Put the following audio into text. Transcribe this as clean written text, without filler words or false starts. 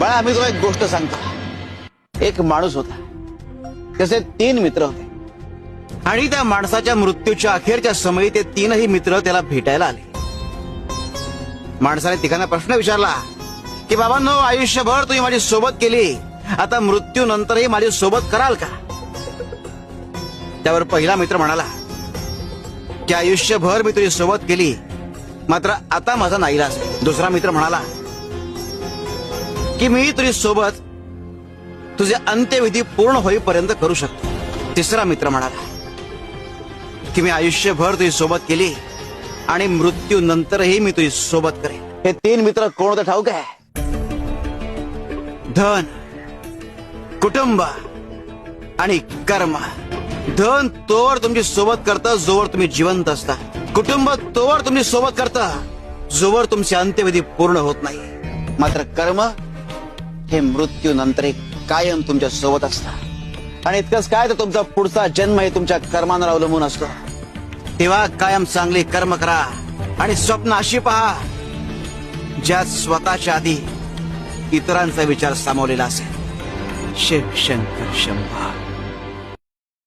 बाळा, आम्ही तुला एक गोष्ट सांगतो. एक माणूस होता, त्याचे 3 मित्र होते आणि त्या माणसाच्या मृत्यूच्या अखेरच्या समयी ते 3ही मित्र त्याला भेटायला आले. माणसाने तिघांना प्रश्न विचारला की बाबांनो, आयुष्यभर तुम्ही माझी सोबत केली, आता मृत्यूनंतरही माझी सोबत कराल का? त्यावर पहिला मित्र म्हणाला की आयुष्यभर मी तुझी सोबत केली, मात्र आता माझा नाईलाज. दुसरा मित्र म्हणाला की मी तुझी सोबत तुझे अंत्यविधी पूर्ण होईपर्यंत करू शकतो. तिसरा मित्र म्हणाला की मी आयुष्यभर तुझी सोबत केली आणि मृत्यूनंतरही मी तुझी सोबत करेन. हे 3 मित्र कोण होते ठाऊक आहे? धन, कुटुंब आणि कर्म. धन तोवर तुमची सोबत करतं जोवर तुम्ही जिवंत असता. कुटुंब तोवर तुमची सोबत करतं जोवर तुमचे अंत्यविधी पूर्ण होत नाही. मात्र कर्म हे मृत्यूनंतर कायम तुमच्या सोबत असतं. आणि इतकंच काय, तर तुमचा पुढचा जन्म हे तुमच्या कर्मांवर अवलंबून असतो. तेव्हा कायम चांगली कर्म करा आणि स्वप्न अशी पहा ज्यात स्वतःच्या आधी इतरांचा विचार सामावलेला असेल. शिव शंकर शंभा.